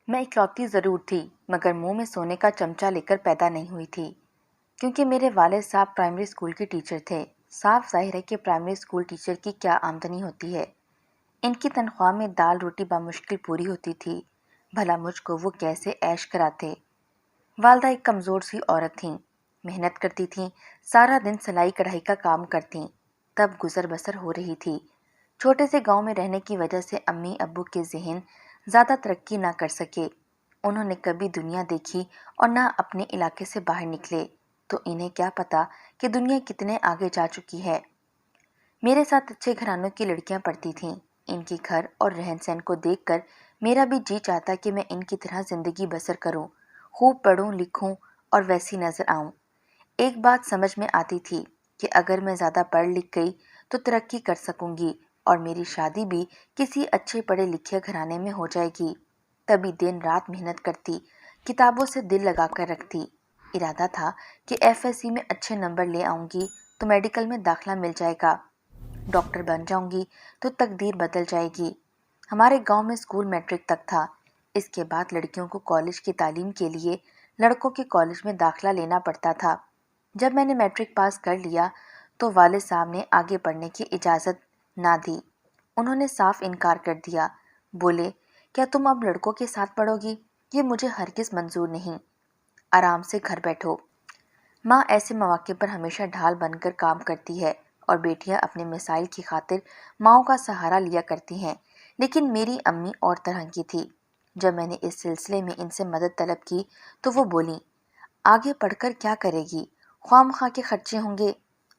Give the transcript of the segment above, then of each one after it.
میں اکلوتی ضرور تھی مگر منہ میں سونے کا چمچہ لے کر پیدا نہیں ہوئی تھی، کیونکہ میرے والد صاحب پرائمری اسکول کے ٹیچر تھے۔ صاف ظاہر ہے کہ پرائمری اسکول ٹیچر کی کیا آمدنی ہوتی ہے۔ ان کی تنخواہ میں دال روٹی بمشکل پوری ہوتی تھی، بھلا مجھ کو وہ کیسے عیش کراتے۔ والدہ ایک کمزور سی عورت تھیں، محنت کرتی تھیں، سارا دن سلائی کڑھائی کا کام کرتیں، تب گزر بسر ہو رہی تھی۔ چھوٹے سے گاؤں میں رہنے کی وجہ سے امی ابو کے ذہن زیادہ ترقی نہ کر سکے۔ انہوں نے کبھی دنیا دیکھی اور نہ اپنے علاقے سے باہر نکلے، تو انہیں کیا پتا کہ دنیا کتنے آگے جا چکی ہے۔ میرے ساتھ اچھے گھرانوں کی لڑکیاں پڑھتی تھیں۔ ان کے گھر اور رہن سہن کو دیکھ کر میرا بھی جی چاہتا کہ میں ان کی طرح زندگی بسر کروں، خوب پڑھوں لکھوں اور ویسی نظر آؤں۔ ایک بات سمجھ میں آتی تھی کہ اگر میں زیادہ پڑھ لکھ گئی تو ترقی کر سکوں گی اور میری شادی بھی کسی اچھے پڑھے لکھے گھرانے میں ہو جائے گی۔ تبھی دن رات محنت کرتی، کتابوں سے دل لگا کر رکھتی۔ ارادہ تھا کہ ایف ایس سی میں اچھے نمبر لے آؤں گی تو میڈیکل میں داخلہ مل جائے گا، ڈاکٹر بن جاؤں گی تو تقدیر بدل جائے گی۔ ہمارے گاؤں میں اسکول میٹرک تک تھا، اس کے بعد لڑکیوں کو کالج کی تعلیم کے لیے لڑکوں کے کالج میں داخلہ لینا پڑتا تھا۔ جب میں نے میٹرک پاس کر لیا تو والد صاحب نے آگے پڑھنے کی اجازت نہ دی۔ انہوں نے صاف انکار کر دیا، بولے کیا تم اب لڑکوں کے ساتھ پڑھو گی؟ یہ مجھے ہرگز منظور نہیں، آرام سے گھر بیٹھو۔ ماں ایسے مواقع پر ہمیشہ ڈھال بن کر کام کرتی ہے اور بیٹیاں اپنے مسائل کی خاطر ماؤں کا سہارا لیا کرتی ہیں، لیکن میری امی اور طرح کی تھی۔ جب میں نے اس سلسلے میں ان سے مدد طلب کی تو وہ بولیں، آگے پڑھ کر کیا کرے گی؟ خواہ مخواہ کے خرچے ہوں گے،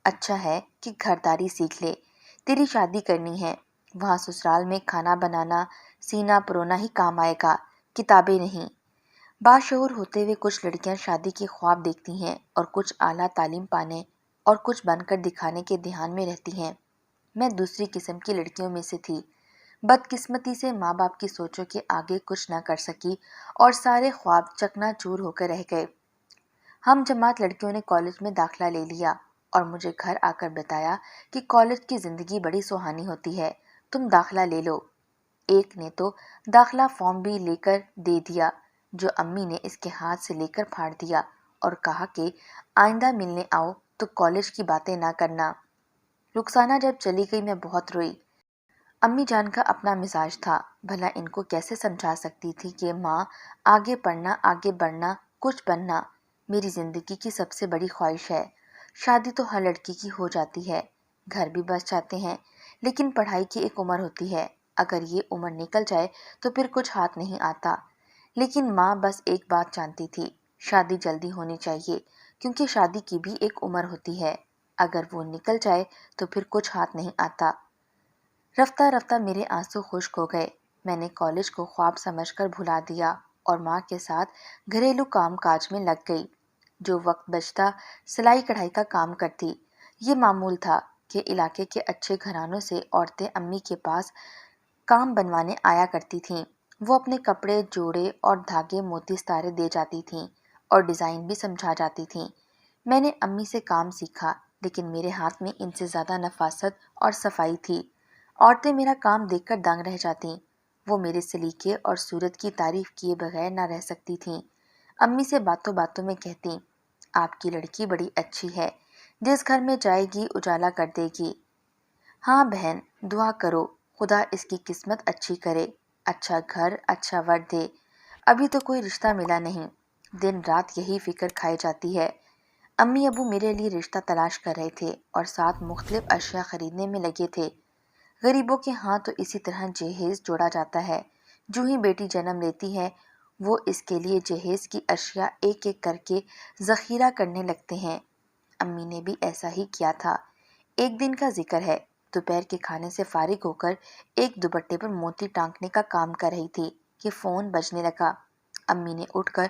اچھا ہے کہ گھرداری سیکھ لے، تیری شادی کرنی ہے، وہاں سسرال میں کھانا بنانا سینا پرونا ہی کام آئے گا، کتابیں نہیں۔ باشعور ہوتے ہوئے کچھ لڑکیاں شادی کے خواب دیکھتی ہیں اور کچھ اعلیٰ تعلیم پانے اور کچھ بن کر دکھانے کے دھیان میں رہتی ہیں۔ میں دوسری قسم کی لڑکیوں میں سے تھی۔ بدقسمتی سے ماں باپ کی سوچوں کے آگے کچھ نہ کر سکی اور سارے خواب چکنا چور ہو کر رہ گئے۔ ہم جماعت لڑکیوں نے کالج میں داخلہ لے لیا اور مجھے گھر آ کر بتایا کہ کالج کی زندگی بڑی سہانی ہوتی ہے، تم داخلہ لے لو۔ ایک نے تو داخلہ فارم بھی لے کر دے دیا جو امی نے اس کے ہاتھ سے لے کر پھاڑ دیا اور کہا کہ آئندہ ملنے آؤ تو کالج کی باتیں نہ کرنا۔ رخسانہ جب چلی گئی میں بہت روئی۔ امی جان کا اپنا مزاج تھا، بھلا ان کو کیسے سمجھا سکتی تھی کہ ماں آگے پڑھنا آگے بڑھنا کچھ بننا میری زندگی کی سب سے بڑی خواہش ہے۔ شادی تو ہر لڑکی کی ہو جاتی ہے، گھر بھی بس جاتے ہیں، لیکن پڑھائی کی ایک عمر ہوتی ہے، اگر یہ عمر نکل جائے تو پھر کچھ ہاتھ نہیں آتا۔ لیکن ماں بس ایک بات جانتی تھی، شادی جلدی ہونی چاہیے، کیونکہ شادی کی بھی ایک عمر ہوتی ہے، اگر وہ نکل جائے تو پھر کچھ ہاتھ نہیں آتا۔ رفتہ رفتہ میرے آنسو خشک ہو گئے۔ میں نے کالج کو خواب سمجھ کر بھلا دیا اور ماں کے ساتھ گھریلو کام کاج میں لگ گئی۔ جو وقت بچتا سلائی کڑھائی کا کام کرتی۔ یہ معمول تھا کہ علاقے کے اچھے گھرانوں سے عورتیں امی کے پاس کام بنوانے آیا کرتی تھیں۔ وہ اپنے کپڑے جوڑے اور دھاگے موتی ستارے دے جاتی تھیں اور ڈیزائن بھی سمجھا جاتی تھیں۔ میں نے امی سے کام سیکھا، لیکن میرے ہاتھ میں ان سے زیادہ نفاست اور صفائی تھی۔ عورتیں میرا کام دیکھ کر دنگ رہ جاتیں، وہ میرے سلیقے اور صورت کی تعریف کیے بغیر نہ رہ سکتی تھیں۔ امی سے باتوں باتوں میں کہتیں، آپ کی لڑکی بڑی اچھی ہے، جس گھر میں جائے گی اجالا کر دے گی۔ ہاں بہن، دعا کرو خدا اس کی قسمت اچھی کرے، اچھا گھر اچھا ور دے۔ ابھی تو کوئی رشتہ ملا نہیں، دن رات یہی فکر کھائی جاتی ہے۔ امی ابو میرے لیے رشتہ تلاش کر رہے تھے اور ساتھ مختلف اشیاء خریدنے میں لگے تھے۔ غریبوں کے ہاں تو اسی طرح جہیز جوڑا جاتا ہے، جو ہی بیٹی جنم لیتی ہے وہ اس کے لیے جہیز کی اشیاء ایک ایک کر کے ذخیرہ کرنے لگتے ہیں۔ امی نے بھی ایسا ہی کیا تھا۔ ایک دن کا ذکر ہے، دوپہر کے کھانے سے فارغ ہو کر ایک دوپٹے پر موتی ٹانکنے کا کام کر رہی تھی کہ فون بجنے لگا۔ امی نے اٹھ کر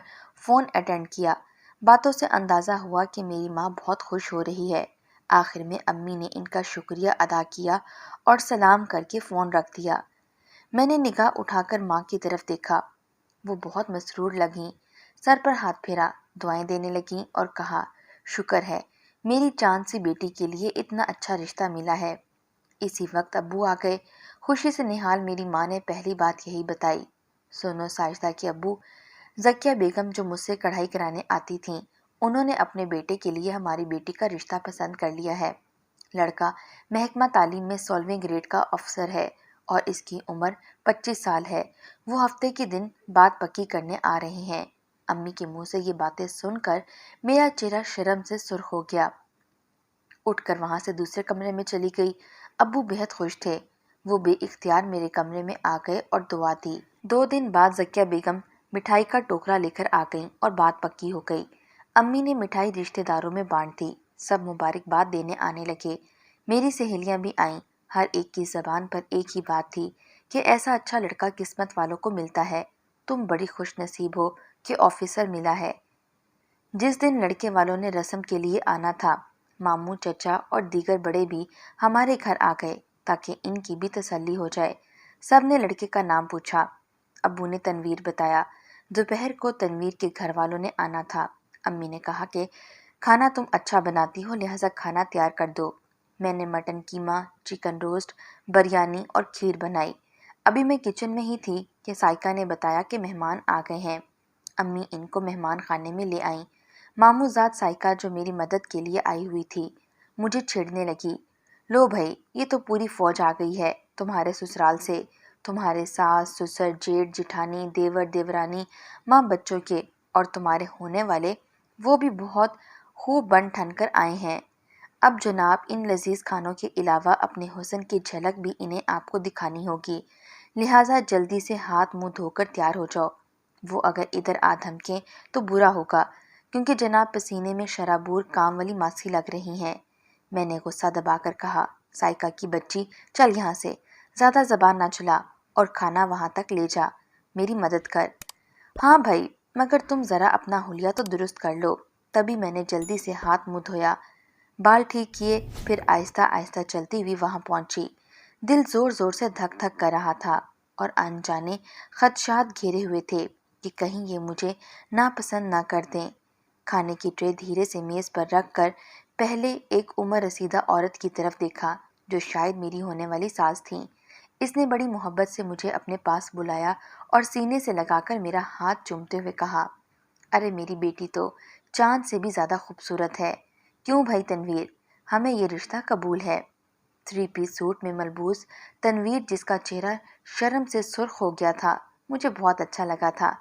فون اٹینڈ کیا۔ باتوں سے اندازہ ہوا کہ میری ماں بہت خوش ہو رہی ہے۔ آخر میں امی نے ان کا شکریہ ادا کیا اور سلام کر کے فون رکھ دیا۔ میں نے نگاہ اٹھا کر ماں کی طرف دیکھا، وہ بہت مسرور لگیں، سر پر ہاتھ پھیرا، دعائیں دینے لگیں اور کہا، شکر ہے میری چاند سی بیٹی کے لیے اتنا اچھا رشتہ ملا ہے۔ اسی وقت ابو آ گئے۔ خوشی سے نہال میری ماں نے پہلی بات یہی بتائی، سونو ساجدہ کی ابو زکیہ بیگم جو مجھ سے کڑھائی کرانے آتی تھیں، انہوں نے اپنے بیٹے کے لیے ہماری بیٹی کا رشتہ پسند کر لیا ہے۔ لڑکا محکمہ تعلیم میں 16ویں گریڈ کا افسر ہے اور اس کی عمر 25 سال ہے۔ وہ ہفتے کے دن بات پکی کرنے آ رہے ہیں۔ امی کے منہ سے یہ باتیں سن کر میرا چہرہ شرم سے سرخ ہو گیا۔ اٹھ کر وہاں سے دوسرے کمرے میں چلی گئی۔ ابو بہت خوش تھے۔ وہ بے اختیار میرے کمرے میں آ گئے اور دعا دی۔ 2 دن بعد زکیہ بیگم مٹھائی کا ٹوکرا لے کر آ گئیں اور بات پکی ہو گئی۔ امی نے مٹھائی رشتہ داروں میں بانٹ دی۔ سب مبارکباد دینے آنے لگے۔ میری سہیلیاں بھی آئیں۔ ہر ایک کی زبان پر ایک ہی بات تھی کہ ایسا اچھا لڑکا قسمت والوں کو ملتا ہے۔ تم بڑی خوش نصیب ہو کہ آفیسر ملا ہے۔ جس دن لڑکے والوں نے رسم کے لیے آنا تھا، ماموں، چچا اور دیگر بڑے بھی ہمارے گھر آ گئے تاکہ ان کی بھی تسلی ہو جائے۔ سب نے لڑکے کا نام پوچھا۔ ابو نے تنویر بتایا۔ دوپہر کو تنویر کے گھر والوں نے آنا تھا۔ امی نے کہا کہ کھانا تم اچھا بناتی ہو، لہٰذا کھانا تیار کر دو۔ میں نے مٹن قیمہ، چکن روسٹ، بریانی اور کھیر بنائی۔ ابھی میں کچن میں ہی تھی کہ سائقہ نے بتایا کہ مہمان آ گئے ہیں۔ امی ان کو مہمان خانے میں لے آئیں۔ ماموں زاد سائقہ جو میری مدد کے لیے آئی ہوئی تھی، مجھے چھیڑنے لگی۔ لو بھائی، یہ تو پوری فوج آ گئی ہے تمہارے سسرال سے۔ تمہارے ساس، سسر، جیٹھ، جٹھانی، دیور، دیورانی، ماں بچوں کے، اور تمہارے ہونے والے، وہ بھی بہت خوب بن ٹھن کر آئے ہیں۔ اب جناب ان لذیذ کھانوں کے علاوہ اپنے حسن کی جھلک بھی انہیں آپ کو دکھانی ہوگی، لہٰذا جلدی سے ہاتھ منہ دھو کر تیار ہو جاؤ۔ وہ اگر ادھر آ دھمکیں تو برا ہوگا، کیونکہ جناب پسینے میں شرابور کام والی ماسی لگ رہی ہیں۔ میں نے غصہ دبا کر کہا، سائقہ کی بچی، چل یہاں سے، زیادہ زبان نہ چلا اور کھانا وہاں تک لے جا، میری مدد کر۔ ہاں بھائی، مگر تم ذرا اپنا حلیہ تو درست کر لو۔ تبھی میں نے جلدی سے ہاتھ منہ دھویا، بال ٹھیک کیے، پھر آہستہ آہستہ چلتی ہوئی وہاں پہنچی۔ دل زور زور سے دھک دھک کر رہا تھا اور انجانے خدشات گھیرے ہوئے تھے کہ کہیں یہ مجھے ناپسند نہ کر دیں۔ کھانے کی ٹرے دھیرے سے میز پر رکھ کر پہلے ایک عمر رسیدہ عورت کی طرف دیکھا جو شاید میری ہونے والی ساس تھیں۔ اس نے بڑی محبت سے مجھے اپنے پاس بلایا اور سینے سے لگا کر میرا ہاتھ چومتے ہوئے کہا، ارے میری بیٹی تو چاند سے بھی زیادہ خوبصورت ہے۔ کیوں بھائی تنویر، ہمیں یہ رشتہ قبول ہے۔ 3 پیس سوٹ میں ملبوس تنویر، جس کا چہرہ شرم سے سرخ ہو گیا تھا، مجھے بہت اچھا لگا تھا۔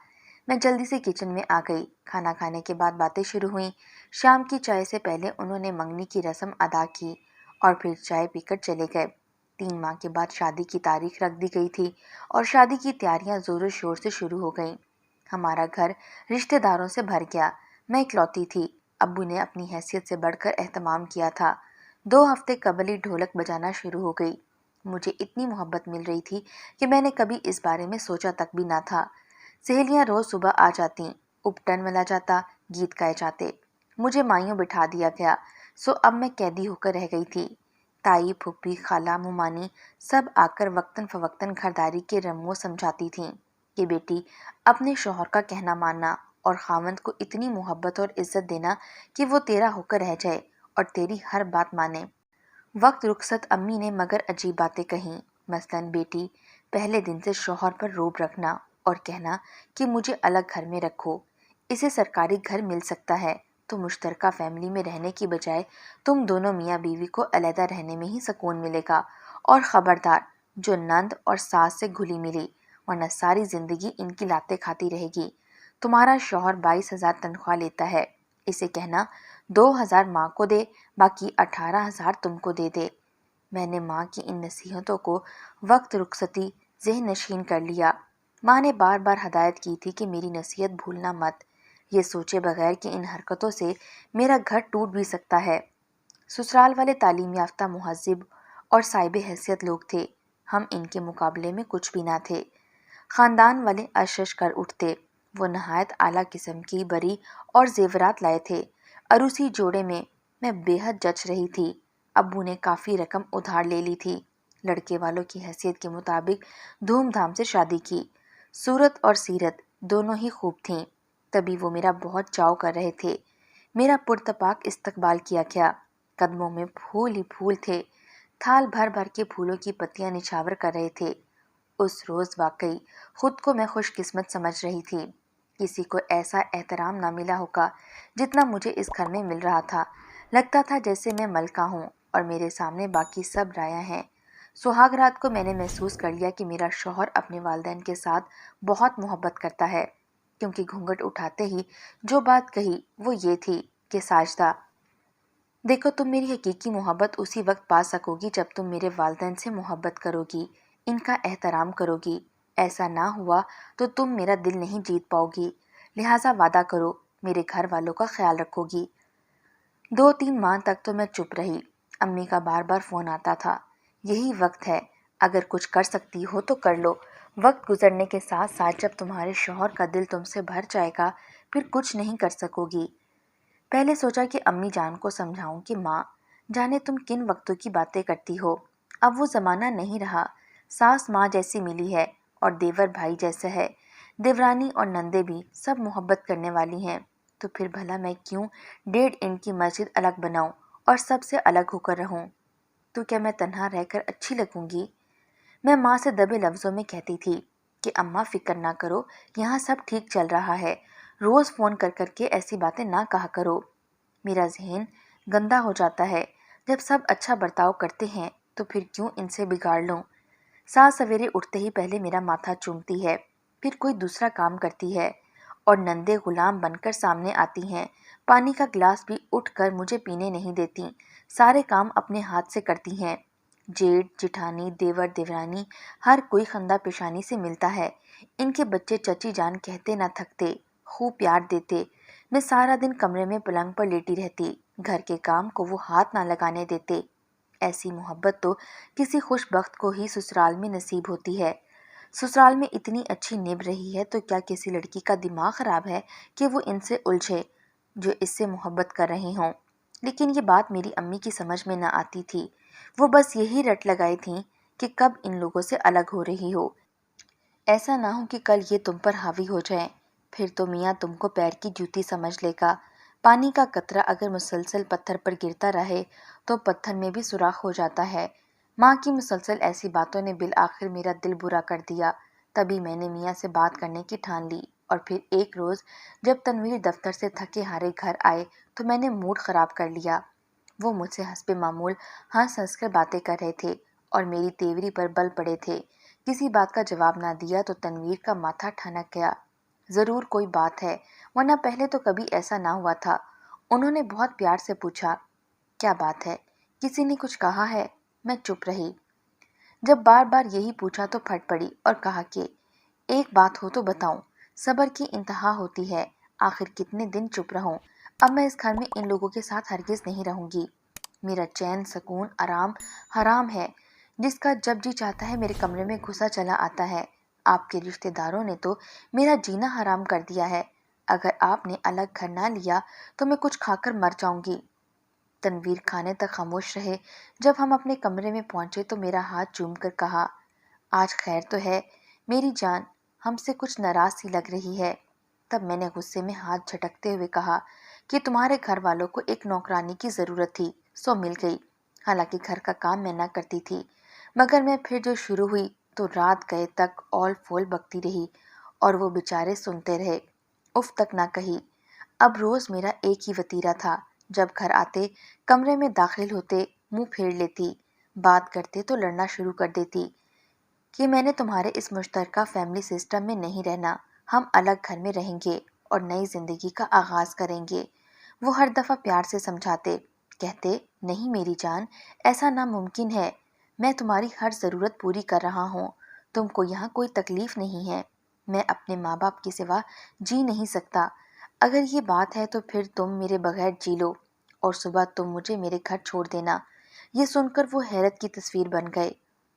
میں جلدی سے کچن میں آ گئی۔ کھانا کھانے کے بعد باتیں شروع ہوئیں۔ شام کی چائے سے پہلے انہوں نے منگنی کی رسم ادا کی اور پھر چائے پی کر چلے گئے۔ 3 ماہ کے بعد شادی کی تاریخ رکھ دی گئی تھی اور شادی کی تیاریاں زور و شور سے شروع ہو گئیں۔ ہمارا گھر رشتہ داروں سے بھر گیا۔ میں اکلوتی تھی۔ ابو نے اپنی حیثیت سے بڑھ کر اہتمام کیا تھا۔ 2 ہفتے قبل ہی ڈھولک بجانا شروع ہو گئی۔ مجھے اتنی محبت مل رہی تھی کہ میں نے کبھی اس بارے میں سوچا تک بھی نہ تھا۔ سہیلیاں روز صبح آ جاتیں، اپٹن ملا جاتا، گیت گائے جاتے۔ مجھے مائیوں بٹھا دیا گیا، سو اب میں قیدی ہو کر رہ گئی تھی۔ تائی، پھوپھی، خالہ، ممانی سب آ کر وقتاً فوقتاً گھرداری کے رموز سمجھاتی تھیں کہ بیٹی، اپنے شوہر کا کہنا ماننا اور خاوند کو اتنی محبت اور عزت دینا کہ وہ تیرا ہو کر رہ جائے اور تیری ہر بات مانے۔ وقت رخصت امی نے مگر عجیب باتیں کہیں، مثلاً بیٹی، پہلے دن سے شوہر پر روب رکھنا اور کہنا کہ مجھے الگ گھر میں رکھو، اسے سرکاری گھر مل سکتا ہے تو مشترکہ فیملی میں رہنے کی بجائے تم دونوں میاں بیوی کو علیحدہ رہنے میں ہی سکون ملے گا، اور خبردار جو نند اور ساس سے گھلی ملی، ورنہ ساری زندگی ان کی لاتیں کھاتی رہے گی۔ تمہارا شوہر 22,000 تنخواہ لیتا ہے، اسے کہنا 2,000 ماں کو دے، باقی 18,000 تم کو دے دے۔ میں نے ماں کی ان نصیحتوں کو وقت رخصتی ذہن نشین کر لیا۔ ماں نے بار بار ہدایت کی تھی کہ میری نصیحت بھولنا مت، یہ سوچے بغیر کہ ان حرکتوں سے میرا گھر ٹوٹ بھی سکتا ہے۔ سسرال والے تعلیم یافتہ، مہذب اور صاحب حیثیت لوگ تھے، ہم ان کے مقابلے میں کچھ بھی نہ تھے۔ خاندان والے اشش کر اٹھتے۔ وہ نہایت اعلیٰ قسم کی بری اور زیورات لائے تھے۔ عروسی جوڑے میں بے حد جچ رہی تھی۔ ابو نے کافی رقم ادھار لے لی تھی۔ لڑکے والوں کی حیثیت کے مطابق دھوم دھام سے شادی کی۔ صورت اور سیرت دونوں ہی خوب تھیں، تبھی وہ میرا بہت چاؤ کر رہے تھے۔ میرا پرتپاک استقبال کیا گیا۔ قدموں میں پھول ہی پھول تھے۔ تھال بھر بھر کے پھولوں کی پتیاں نچھاور کر رہے تھے۔ اس روز واقعی خود کو میں خوش قسمت سمجھ رہی تھی. کسی کو ایسا احترام نہ ملا ہوگا جتنا مجھے اس گھر میں مل رہا تھا. لگتا تھا جیسے میں ملکہ ہوں اور میرے سامنے باقی سب رایا ہیں. سہاگ رات کو میں نے محسوس کر لیا کہ میرا شوہر اپنے والدین کے ساتھ بہت محبت کرتا ہے، کیونکہ گھونگھٹ اٹھاتے ہی جو بات کہی وہ یہ تھی کہ ساجدہ دیکھو، تم میری حقیقی محبت اسی وقت پا سکو گی جب تم میرے والدین سے محبت کرو گی، ان کا احترام کرو گی. ایسا نہ ہوا تو تم میرا دل نہیں جیت پاؤ گی. لہٰذا وعدہ کرو میرے گھر والوں کا خیال رکھو گی. 2-3 ماہ تک تو میں چپ رہی. امی کا بار بار فون آتا تھا. یہی وقت ہے، اگر کچھ کر سکتی ہو تو کر لو. وقت گزرنے کے ساتھ ساتھ جب تمہارے شوہر کا دل تم سے بھر جائے گا پھر کچھ نہیں کر سکو گی. پہلے سوچا کہ امی جان کو سمجھاؤں کہ ماں جانے تم کن وقتوں کی باتیں کرتی ہو. اب وہ زمانہ نہیں رہا. ساس ماں جیسی ملی ہے اور دیور بھائی جیسا ہے. دیورانی اور نندے بھی سب محبت کرنے والی ہیں. تو پھر بھلا میں کیوں 1.5 انچ کی مسجد الگ بناؤں اور سب سے الگ ہو کر رہوں؟ تو کیا میں تنہا رہ کر اچھی لگوں گی؟ میں ماں سے دبے لفظوں میں کہتی تھی کہ اماں فکر نہ کرو، یہاں سب ٹھیک چل رہا ہے. روز فون کر کر کے ایسی باتیں نہ کہا کرو. میرا ذہن گندا ہو جاتا ہے. جب سب اچھا برتاؤ کرتے ہیں تو پھر کیوں ان سے بگاڑ لوں؟ ساس سویرے اٹھتے ہی پہلے میرا ماتھا چومتی ہے، پھر کوئی دوسرا کام کرتی ہے اور نندے غلام بن کر سامنے آتی ہیں. پانی کا گلاس بھی اٹھ کر مجھے پینے نہیں دیتی. سارے کام اپنے ہاتھ سے کرتی ہیں. جیٹھ جٹھانی دیور دیورانی ہر کوئی خندہ پیشانی سے ملتا ہے. ان کے بچے چچی جان کہتے نہ تھکتے، خوب پیار دیتے. میں سارا دن کمرے میں پلنگ پر لیٹی رہتی. گھر کے کام کو وہ ہاتھ نہ لگانے دیتے. ایسی محبت تو کسی خوش بخت کو ہی سسرال میں نصیب ہوتی ہے. سسرال میں اتنی اچھی نبھ رہی ہے تو کیا کسی لڑکی کا دماغ خراب ہے کہ وہ ان سے الجھے جو اس سے محبت کر رہے ہوں؟ لیکن یہ بات میری امی کی سمجھ میں نہ آتی تھی. وہ بس یہی رٹ لگائی تھیں کہ کب ان لوگوں سے الگ ہو رہی ہو. ایسا نہ ہو کہ کل یہ تم پر حاوی ہو جائیں، پھر تو میاں تم کو پیر کی جوتی سمجھ لے گا. پانی کا قطرہ اگر مسلسل پتھر پر گرتا رہے تو پتھر میں بھی سوراخ ہو جاتا ہے. ماں کی مسلسل ایسی باتوں نے بالآخر میرا دل برا کر دیا. تبھی میں نے میاں سے بات کرنے کی ٹھان لی. اور پھر ایک روز جب تنویر دفتر سے تھکے ہارے گھر آئے تو میں نے موڈ خراب کر لیا. وہ مجھ سے حسب معمول ہنس ہنس کر باتیں کر رہے تھے اور میری تیوری پر بل پڑے تھے. کسی بات کا جواب نہ دیا تو تنویر کا ماتھا ٹھنک گیا. ضرور کوئی بات ہے، ورنہ پہلے تو کبھی ایسا نہ ہوا تھا. انہوں نے بہت پیار سے پوچھا، کیا بات ہے؟ کسی نے کچھ کہا ہے؟ میں چپ رہی. جب بار بار یہی پوچھا تو پھٹ پڑی اور کہا کہ ایک بات ہو تو بتاؤں. صبر کی انتہا ہوتی ہے. آخر کتنے دن چپ رہوں؟ اب میں اس گھر میں ان لوگوں کے ساتھ ہرگز نہیں رہوں گی. میرا چین سکون آرام حرام ہے. جس کا جب جی چاہتا ہے میرے کمرے میں گھسا چلا آتا ہے. آپ کے رشتہ داروں نے تو میرا جینا حرام کر دیا ہے. اگر آپ نے الگ گھر نہ لیا تو میں کچھ کھا کر مر جاؤں گی. تنویر کھانے تک خاموش رہے. جب ہم اپنے کمرے میں پہنچے تو میرا ہاتھ چوم کر کہا، آج خیر تو ہے میری جان، ہم سے کچھ ناراض سی لگ رہی ہے. تب میں نے غصے میں ہاتھ جھٹکتے ہوئے کہا کہ تمہارے گھر والوں کو ایک نوکرانی کی ضرورت تھی سو مل گئی. حالانکہ گھر کا کام میں نہ کرتی تھی، مگر میں پھر جو شروع ہوئی تو رات گئے تک اول فول بکتی رہی اور وہ بیچارے سنتے رہے. اف تک نہ کہی. اب روز میرا ایک ہی وتیرہ تھا. جب گھر آتے کمرے میں داخل ہوتے منہ پھیر لیتی. بات کرتے تو لڑنا شروع کر دیتی کہ میں نے تمہارے اس مشترکہ فیملی سسٹم میں نہیں رہنا. ہم الگ گھر میں رہیں گے اور نئی زندگی کا آغاز کریں گے. وہ ہر دفعہ پیار سے سمجھاتے، کہتے نہیں میری جان، ایسا ناممکن ہے. میں تمہاری ہر ضرورت پوری کر رہا ہوں. تم کو یہاں کوئی تکلیف نہیں ہے. میں اپنے ماں باپ کے سوا جی نہیں سکتا. اگر یہ بات ہے تو پھر تم میرے بغیر جی لو اور صبح تم مجھے میرے گھر چھوڑ دینا. یہ سن کر وہ حیرت کی تصویر بن گئے.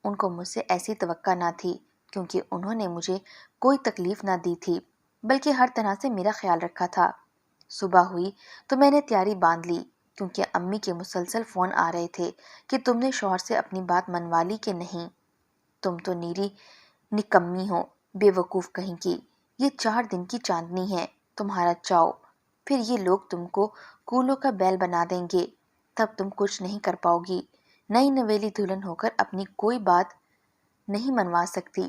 ان کو مجھ سے ایسی توقع نہ تھی کیونکہ انہوں نے مجھے کوئی تکلیف نہ دی تھی بلکہ ہر طرح سے میرا خیال رکھا تھا. صبح ہوئی تو میں نے تیاری باندھ لی کیونکہ امی کے مسلسل فون آ رہے تھے کہ تم نے شوہر سے اپنی بات منوا لی کہ نہیں. تم تو نیری نکمی ہو، بے وقوف کہیں کی. یہ 4 دن کی چاندنی ہے، تمہارا چاؤ. پھر یہ لوگ تم کو کولوں کا بیل بنا دیں گے. تب تم کچھ نہیں کر پاؤ گی. نئی نویلی دلہن ہو کر اپنی کوئی بات نہیں منوا سکتی.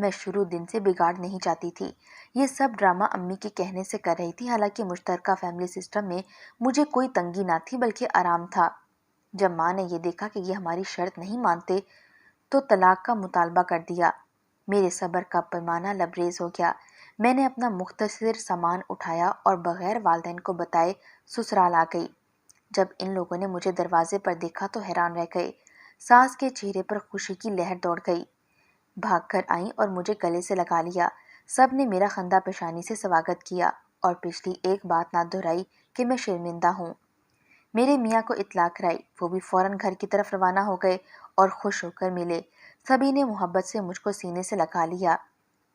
میں شروع دن سے بگاڑ نہیں چاہتی تھی۔ یہ سب ڈرامہ امی کے کہنے سے کر رہی تھی، حالانکہ مشترکہ فیملی سسٹم میں مجھے کوئی تنگی نہ تھی بلکہ آرام تھا۔ جب ماں نے یہ دیکھا کہ یہ ہماری شرط نہیں مانتے تو طلاق کا مطالبہ کر دیا۔ میرے صبر کا پیمانہ لبریز ہو گیا۔ میں نے اپنا مختصر سامان اٹھایا اور بغیر والدین کو بتائے سسرال آ گئی۔ جب ان لوگوں نے مجھے دروازے پر دیکھا تو حیران رہ گئے۔ ساس کے چہرے پر خوشی کی لہر دوڑ گئی، بھاگ کر آئیں اور مجھے گلے سے لگا لیا۔ سب نے میرا خندہ پیشانی سے سواگت کیا اور پچھلی ایک بات نہ دہرائی کہ میں شرمندہ ہوں۔ میرے میاں کو اطلاع کرائی، وہ بھی فوراً گھر کی طرف روانہ ہو گئے اور خوش ہو کر ملے۔ سبھی نے محبت سے مجھ کو سینے سے لگا لیا۔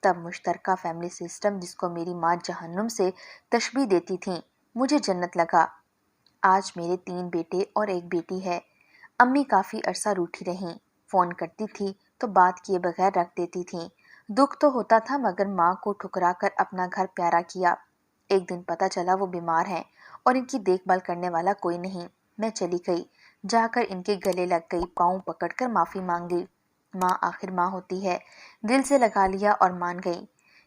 تب مشترکہ فیملی سسٹم، جس کو میری ماں جہنم سے تشبیہ دیتی تھیں، مجھے جنت لگا۔ آج میرے 3 بیٹے اور 1 بیٹی ہے۔ امی کافی عرصہ روٹھی رہیں، فون کرتی تھی تو بات کیے بغیر رکھ دیتی تھیں۔ دکھ تو ہوتا تھا مگر ماں کو ٹھکرا کر اپنا گھر پیارا کیا۔ ایک دن پتہ چلا وہ بیمار ہیں اور ان کی دیکھ بھال کرنے والا کوئی نہیں۔ میں چلی گئی، جا کر ان کے گلے لگ گئی، پاؤں پکڑ کر معافی مانگی۔ ماں آخر ماں ہوتی ہے، دل سے لگا لیا اور مان گئی۔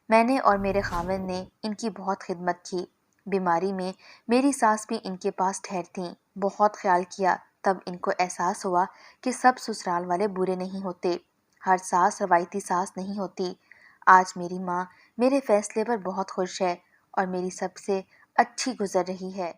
میں نے اور میرے خاوند نے ان کی بہت خدمت کی۔ بیماری میں میری ساس بھی ان کے پاس ٹھہرتیں، بہت خیال کیا۔ تب ان کو احساس ہوا کہ سب سسرال والے برے نہیں ہوتے، ہر ساس روایتی ساس نہیں ہوتی۔ آج میری ماں میرے فیصلے پر بہت خوش ہے اور میری سب سے اچھی گزر رہی ہے۔